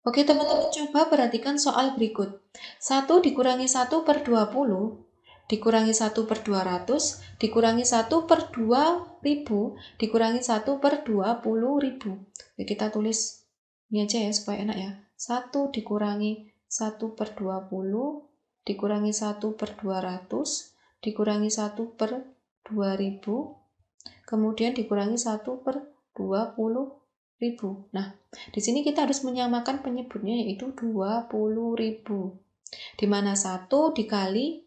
Oke teman-teman, coba perhatikan soal berikut. 1 dikurangi 1 per 20, dikurangi 1 per 200, dikurangi 1 per 2000, dikurangi 1 per 20.000. Oke, kita tulis ini aja ya supaya enak ya. 1 dikurangi 1 per 20, dikurangi 1 per 200, dikurangi 1 per 2000, kemudian dikurangi 1 per 20.000. Nah, di sini kita harus menyamakan penyebutnya yaitu 20.000. Di mana 1 dikali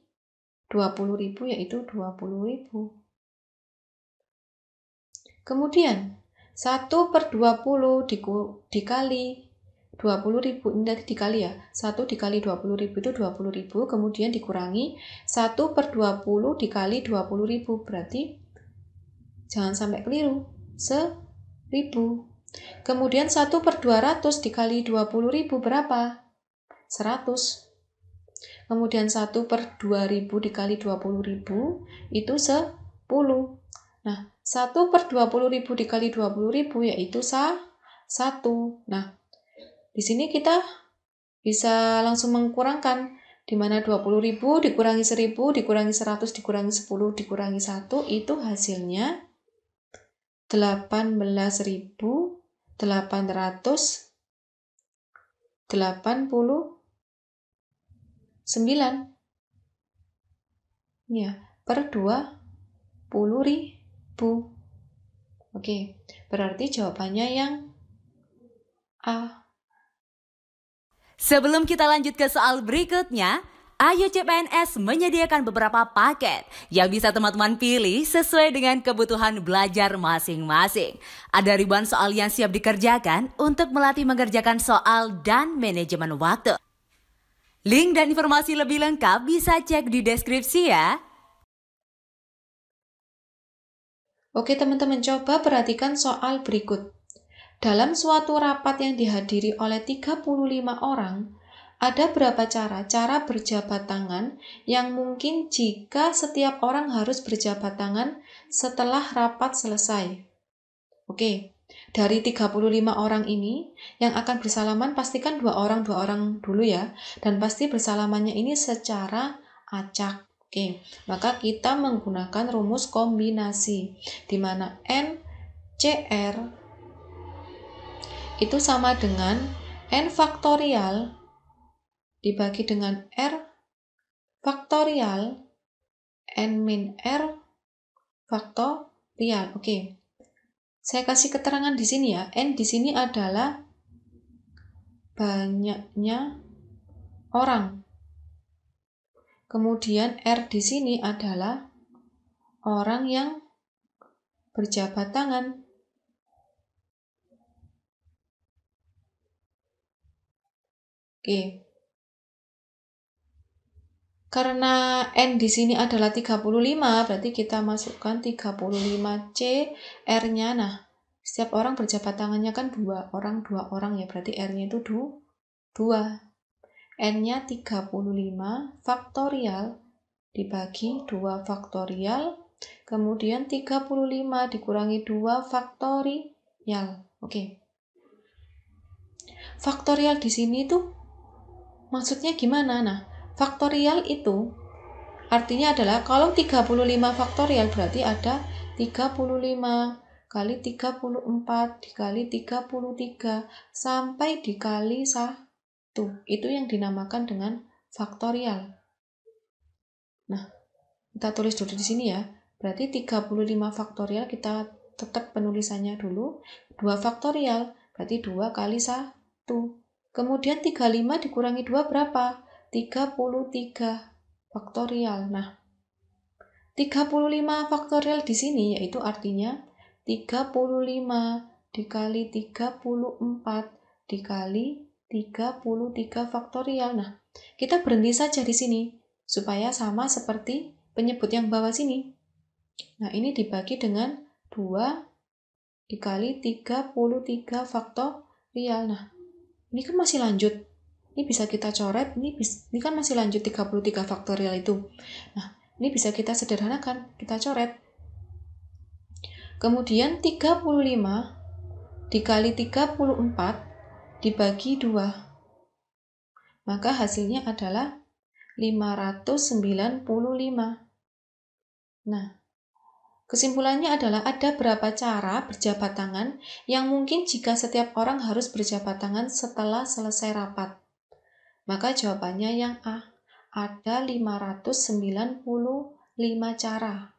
20.000 yaitu 20.000. Kemudian 1 per 20 dikali 20.000, ini tadi dikali ya, 1 dikali 20.000 itu 20.000, kemudian dikurangi 1 per 20 dikali 20.000, berarti jangan sampai keliru, 1.000. Kemudian 1 per 200 dikali 20.000 berapa? 100. Kemudian 1 per 2000 dikali 20.000 itu 10. Nah, 1 per 20.000 dikali 20.000 yaitu 1. Nah, di sini kita bisa langsung mengkurangkan, di mana 20.000 dikurangi 1000, dikurangi 100, dikurangi 10, dikurangi 1, itu hasilnya 18.889 ya, per 20.000. Oke, berarti jawabannya yang A. Sebelum kita lanjut ke soal berikutnya, Ayo CPNS menyediakan beberapa paket yang bisa teman-teman pilih sesuai dengan kebutuhan belajar masing-masing. Ada ribuan soal yang siap dikerjakan untuk melatih mengerjakan soal dan manajemen waktu. Link dan informasi lebih lengkap bisa cek di deskripsi ya. Oke teman-teman, coba perhatikan soal berikut. Dalam suatu rapat yang dihadiri oleh 35 orang, ada berapa cara berjabat tangan yang mungkin jika setiap orang harus berjabat tangan setelah rapat selesai. Oke, dari 35 orang ini yang akan bersalaman pastikan dua orang dulu ya, dan pasti bersalamannya ini secara acak. Oke, maka kita menggunakan rumus kombinasi, di mana NCR itu sama dengan N faktorial dibagi dengan R faktorial N min R faktorial. Oke. Saya kasih keterangan di sini ya. N di sini adalah banyaknya orang. Kemudian R di sini adalah orang yang berjabat tangan. Oke. Karena N di sini adalah 35, berarti kita masukkan 35C R-nya. Nah, setiap orang berjabat tangannya kan dua orang ya, berarti R-nya itu 2. N-nya 35 faktorial dibagi 2 faktorial, kemudian 35 dikurangi 2 faktorial. Oke. Faktorial di sini tuh maksudnya gimana? Nah, faktorial itu artinya adalah kalau 35 faktorial berarti ada 35 kali 34 dikali 33 sampai dikali 1. Itu yang dinamakan dengan faktorial. Nah, kita tulis dulu di sini ya. Berarti 35 faktorial kita tetap penulisannya dulu. 2 faktorial berarti 2 kali 1. Kemudian 35 dikurangi 2 berapa? 33 faktorial. Nah, 35 faktorial di sini yaitu artinya 35 dikali 34 dikali 33 faktorial. Nah, kita berhenti saja di sini supaya sama seperti penyebut yang bawah sini. Nah, ini dibagi dengan 2 dikali 33 faktorial. Nah, ini kan masih lanjut. Ini bisa kita coret, ini kan masih lanjut 33 faktorial itu. Nah, ini bisa kita sederhanakan, kita coret. Kemudian 35 dikali 34 dibagi 2. maka hasilnya adalah 595. Nah, kesimpulannya adalah ada berapa cara berjabat tangan yang mungkin jika setiap orang harus berjabat tangan setelah selesai rapat. Maka jawabannya yang A, ada 595 cara.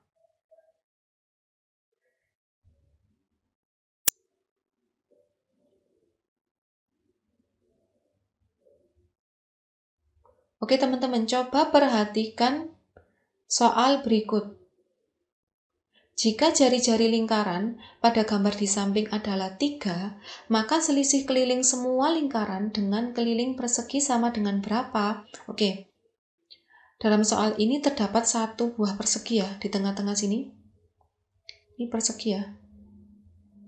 Oke teman-teman, coba perhatikan soal berikut. Jika jari-jari lingkaran pada gambar di samping adalah 3, maka selisih keliling semua lingkaran dengan keliling persegi sama dengan berapa? Oke, dalam soal ini terdapat satu buah persegi ya, di tengah-tengah sini. Ini persegi ya.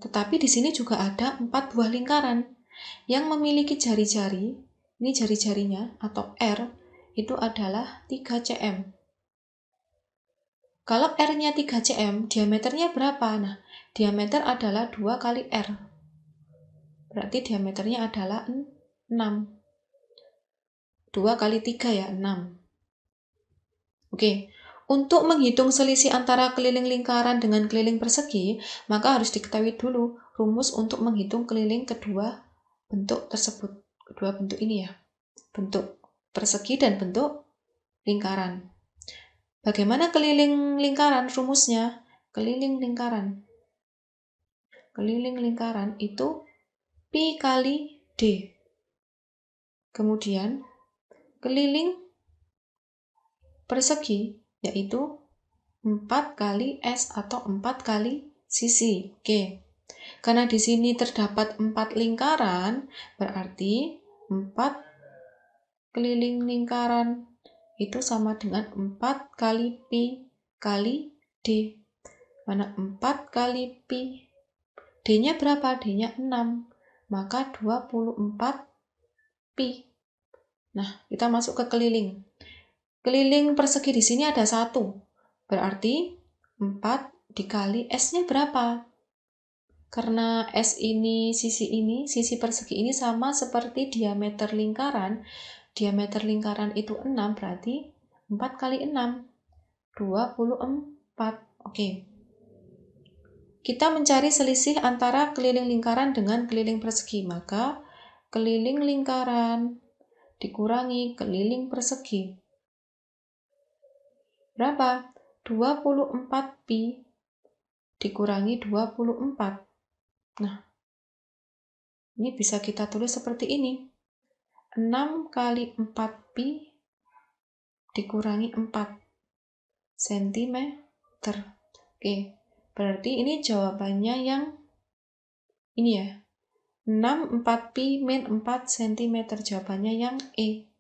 Tetapi di sini juga ada 4 buah lingkaran yang memiliki jari-jari, ini jari-jarinya atau R, itu adalah 3 cm. Kalau R-nya 3 cm, diameternya berapa? Nah, diameter adalah 2 kali R. Berarti diameternya adalah 6. 2 kali 3 ya, 6. Oke, untuk menghitung selisih antara keliling lingkaran dengan keliling persegi, maka harus diketahui dulu rumus untuk menghitung keliling kedua bentuk tersebut. Kedua bentuk ini ya, bentuk persegi dan bentuk lingkaran. Bagaimana keliling lingkaran rumusnya? Keliling lingkaran itu Pi kali D. Kemudian keliling persegi yaitu 4 kali S atau 4 kali sisi. Oke. Karena di sini terdapat 4 lingkaran, berarti 4 keliling lingkaran itu sama dengan 4 kali Pi kali D. Mana 4 kali Pi. D-nya berapa? D-nya 6. Maka 24 Pi. Nah, kita masuk ke keliling. Keliling persegi di sini ada 1. Berarti 4 dikali S-nya berapa? Karena S ini, sisi persegi ini sama seperti diameter lingkaran. Diameter lingkaran itu 6, berarti 4 kali 6, 24. Oke. Kita mencari selisih antara keliling lingkaran dengan keliling persegi. Maka keliling lingkaran dikurangi keliling persegi. Berapa? 24 Pi dikurangi 24. Nah, ini bisa kita tulis seperti ini. 6 kali 4 Pi dikurangi 4 cm. Oke, berarti ini jawabannya yang ini ya. 6 4 Pi min 4 cm, jawabannya yang E.